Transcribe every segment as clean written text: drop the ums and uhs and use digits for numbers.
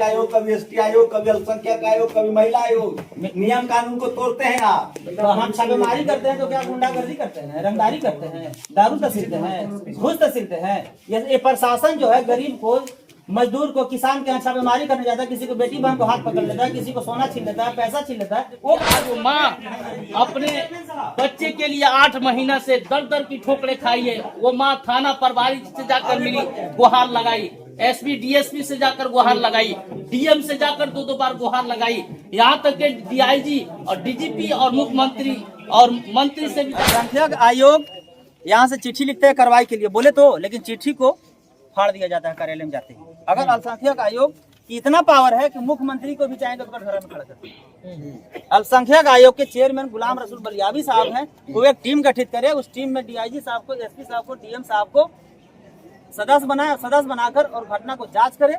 आयोग, कभी एसटी आयोग, कभी अल्पसंख्यक आयोग, कभी महिला आयोग, नियम कानून को तोड़ते हैं आप। तो हम छापेमारी करते हैं तो क्या गुंडागर्दी करते हैं, रंगदारी करते हैं, दारू तसीलते हैं, घूस तसीलते हैं। ये प्रशासन जो है गरीब को, मजदूर को, किसान के यहाँ छापेमारी करने जाता है, किसी को बेटी बहन को हाथ पकड़ लेता है, किसी को सोना छीन लेता है, पैसा छीन लेता है। वो माँ अपने बच्चे के लिए 8 महीना से दर दर की ठोकरें खाई है। वो माँ थाना प्रभारी से जाकर मिली, गुहार लगाई, एसपी डीएसपी से जाकर गुहार लगाई, डीएम से जाकर 2-2 बार गुहार लगाई, यहाँ तक के डीआईजी और डीजीपी और मुख्यमंत्री और मंत्री से भी। अल्पसंख्यक आयोग यहाँ से चिट्ठी लिखते हैं कार्रवाई के लिए, बोले तो, लेकिन चिट्ठी को फाड़ दिया जाता है कार्यालय में जाते ही। अगर अल्पसंख्यक आयोग की इतना पावर है कि मुख्यमंत्री को भी चाहेंगे तो घर में खड़ा कर। अल्पसंख्यक आयोग के चेयरमैन गुलाम रसूल बलियाबी साहब हैं, वो एक टीम गठित करे, उस टीम में डीआईजी साहब को, एसपी साहब को, डीएम साहब को सदस्य बनाकर और घटना को जांच करे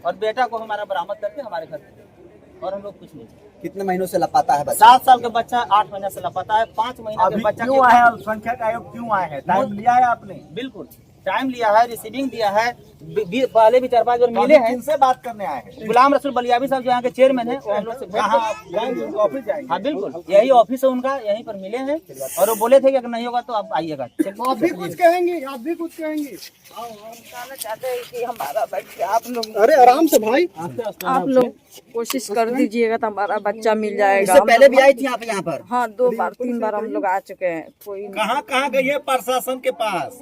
और बेटा को हमारा बरामद करके हमारे घर दे। और हम लोग कुछ नहीं। कितने महीनों से लापता है बच्चा? 7 साल का बच्चा 8 महीने से लापता है। 5 महीने के बच्चा क्यों आया अल्पसंख्यक आयोग, क्यों आए हैं? टाइम लिया है आपने? बिल्कुल टाइम लिया है, रिसीविंग दिया है, पहले भी 4-5 बार मिले हैं। किनसे बात करने आए हैं? गुलाम रसूल बलियाबी साहब जो यहाँ के चेयरमैन हैं, वो हम लोग से ऑफिस जाएंगे? हाँ बिल्कुल, यही ऑफिस है उनका, यहीं पर मिले हैं और वो बोले थे कि अगर नहीं होगा तो आप आइएगा। आप भी कुछ कहेंगे, आप भी कुछ कहेंगे? बताना चाहते हैं कि हमारा बच्चा, आप लोग, अरे आराम से भाई, आप लोग कोशिश कर दीजिएगा तो हमारा बच्चा मिल जाएगा। इससे पहले भी आई थी आप यहाँ पर? हाँ, 2 बार 3 बार हम लोग आ चुके हैं। कोई कहाँ गई है प्रशासन के पास?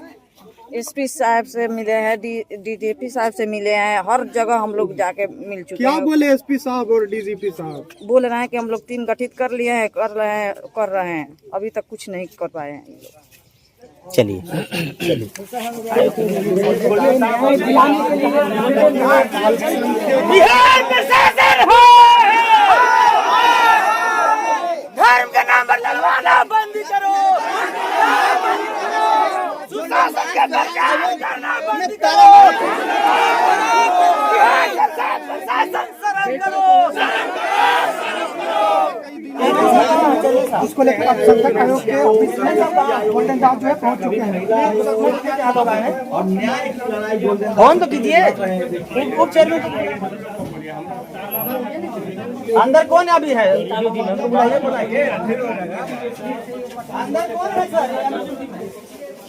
एसपी साहब से मिले हैं, डीजीपी साहब से मिले हैं, हर जगह हम लोग जाके मिल चुके क्या हैं। बोले एसपी साहब और डीजीपी साहब? बोल रहे हैं कि हम लोग टीम गठित कर लिए हैं, कर रहे हैं, अभी तक कुछ नहीं कर पाए हैं ये लोग। चलिए बिहार प्रशासन हो, धर्म का नाम पर लगवाना बंद करो, सुशासन का प्रचार करना बंद करो, बिहार का प्रशासन शरण करो। उसको लेकर अल्पसंख्यक आयोग के ऑफिस में गोल्डन दास जो है पहुंच चुके हैं। और न्याय की लड़ाई गोल्डन फोन तो कीजिए उप चेयरमैन। अंदर कौन अभी है ड्यूटी में? उनको बुलाइए। अंदर कौन है सर?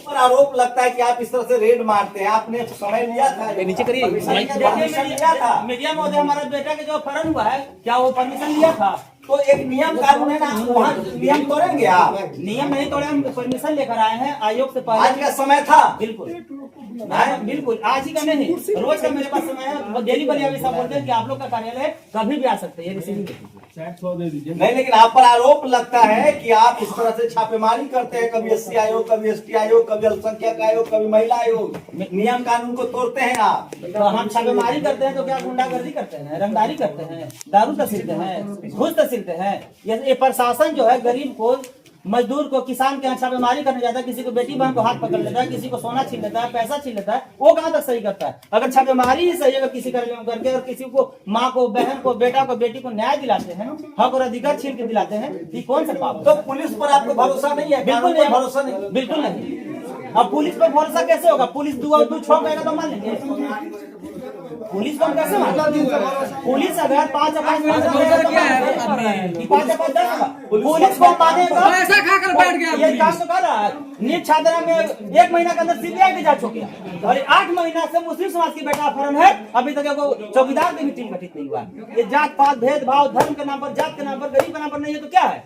पर आरोप लगता है कि आप इस तरह से रेड मारते हैं, आपने समय लिया था? नीचे करिए। लिया था? मीडिया महोदय, हमारा बेटा के जो अपहरण हुआ है, क्या वो परमिशन लिया था? तो एक नियम कानून है ना, वहाँ नियम तोड़ेंगे आप? नियम नहीं तोड़े, हम परमिशन लेकर आए हैं आयोग से पहले। आज का समय था? बिल्कुल बिल्कुल, आज ही का नहीं, रोज का मेरे पास समय है। डेली बलियाबी साहब बोलते हैं कि आप लोग का कार्यालय कभी भी आ सकते हैं, नहीं, लेकिन आप पर आरोप लगता है कि आप इस तरह से छापेमारी करते हैं, कभी एससी आयोग, कभी एसटी आयोग, कभी अल्पसंख्यक आयोग, कभी महिला आयोग, नियम कानून को तोड़ते हैं आप। तो हम छापेमारी करते हैं तो क्या गुंडागर्दी करते हैं, रंगदारी करते हैं, दारू तसीलते हैं, घूस तसीलते हैं। ये प्रशासन जो है गरीब को, मजदूर को, किसान के यहाँ छापेमारी करने जाता है, किसी को बेटी बहन को हाथ पकड़ लेता है, किसी को सोना छीन लेता है, पैसा छीन लेता है। वो कहाँ तक सही करता है? अगर छापेमारी ही सही है किसी कार्यालय में करके और किसी को, माँ को, बहन को, बेटा को, बेटी को न्याय दिलाते हैं, हक और अधिकार छीन के दिलाते हैं, ये कौन सा पाप? तो पुलिस पर आपको भरोसा नहीं है? बिल्कुल नहीं, भरोसा नहीं, बिल्कुल नहीं। अब पुलिस पर भरोसा कैसे होगा? पुलिस 2-2 कहेगा तो मान लेंगे। पुलिस को हम कैसे मानेंगे? पुलिस अगर 5-5 पुलिस को मानेगा, पैसा खाकर बैठ गया। ये काम तो कर रहा है। नीट छात्रा में 1 महीना के अंदर सीबीआई की जांच हो गया और 8 महीना से मुस्लिम समाज की बेटा अपहरण है, अभी तक को चौकीदार की भी टीम गठित नहीं हुआ। ये जात पात भेदभाव, धर्म के नाम पर, जात के नाम पर, गरीब के नाम पर नहीं है तो क्या है?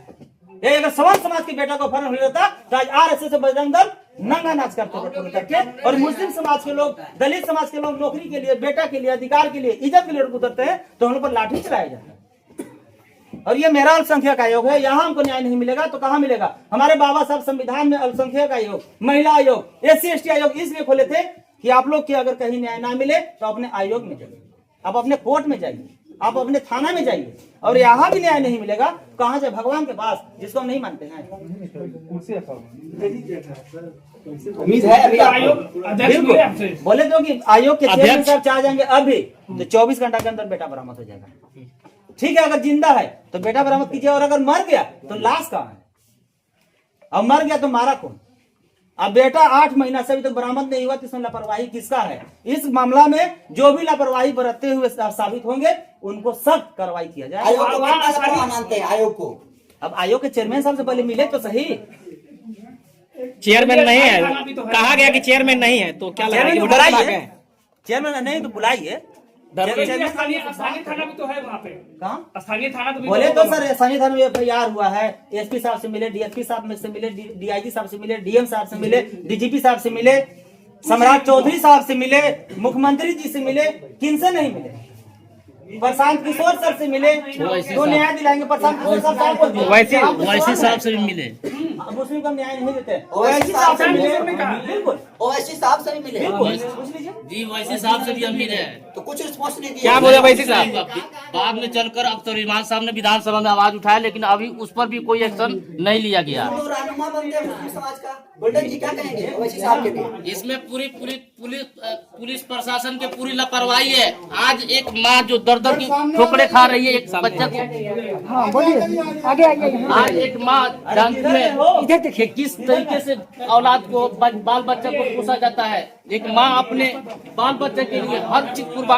ये अगर समान समाज के बेटा को अपहरण हो जाता तो आज आरएसएस से बजरंग दल नंगा नाच करते और मुस्लिम समाज के लोग, दलित समाज के लोग नौकरी के लिए, बेटा के लिए, अधिकार के लिए, इज्जत के लिए उतरते हैं तो उन पर लाठी चलाया जाता है। और ये मेरा अल्पसंख्यक आयोग है, यहाँ हमको न्याय नहीं मिलेगा तो कहाँ मिलेगा? हमारे बाबा साहब संविधान में अल्पसंख्यक आयोग, महिला आयोग, एससी एसटी आयोग इसलिए खोले थे कि आप लोग के अगर कहीं न्याय ना मिले तो अपने आयोग में जाइए, आप अपने कोर्ट में जाइए, आप अपने थाना में जाइए। और यहाँ भी न्याय नहीं मिलेगा, कहाँ से? भगवान के पास, जिसको हम नहीं मानते हैं। उम्मीद है अभी आयोग बिल्कुल बोले तो कि आयोग के चेयरमैन साहब चाह जाएंगे अभी तो 24 घंटा के अंदर बेटा बरामद हो जाएगा। ठीक है, अगर जिंदा है तो बेटा बरामद कीजिए, और अगर मर गया तो लाश कहाँ है? अब मर गया तो मारा कौन? अब बेटा 8 महीना से अभी तक बरामद नहीं हुआ, तो इसमें लापरवाही किसका है? इस मामला में जो भी लापरवाही बरतते हुए साबित होंगे उनको सख्त कार्रवाई किया जाए। आयोग को कितना लापरवाह मानते हैं? आयोग को अब आयोग के चेयरमैन साहब से पहले मिले तो सही। चेयरमैन नहीं है, कहा गया कि चेयरमैन नहीं है, तो क्या चेयरमैन को लगाएंगे? बुलाइए, चेयरमैन नहीं तो बुलाइए। स्थानीय थाना भी तो है वहाँ पे, कहाँ स्थानीय थाना तो भी बोले तो तो सर स्थानीय थाना में FIR हुआ है, एसपी साहब से मिले, डीएसपी साहब में से मिले, DIG साहब से मिले, DM साहब से मिले, DGP साहब से मिले, सम्राट चौधरी साहब से मिले, मुख्यमंत्री जी से मिले, किनसे नहीं मिले? प्रशांत किशोर सर से मिले, तो न्याय दिलाएंगे। प्रशांत किशोर सर साहब को दिए। वैसे साहब से भी मिले, अब उसमें कम न्याय नहीं देते। ओवैसी साहब से मिले, बिल्कुल ओवैसी साहब से भी मिले, बिल्कुल पूछ लीजिए। जी वैसे साहब से भी हम मिले हैं। तो कुछ रिस्पॉन्स नहीं दिया। क्या बोले वैसे साहब? बाद में चलकर अख्तर इरमान साहब ने विधानसभा में आवाज उठाया, लेकिन अभी उस पर भी कोई एक्शन नहीं लिया गया। तो रहनुमा बनते हैं मुस्लिम समाज का। गोल्डन जी क्या कहेंगे ओवैसी साहब के लिए? इसमें पूरी पूरी पुलिस प्रशासन की पूरी लापरवाही है। आज एक माँ जो दर दर की ठोकरें खा रही है एक बच्चा को, हाँ बोलिए, आगे आइए। आज एक माँ जानती है कि किस तरीके से औलाद को बाल बच्चा को पोसा जाता है। एक माँ अपने बाल बच्चे के लिए हर चीज कुर्बान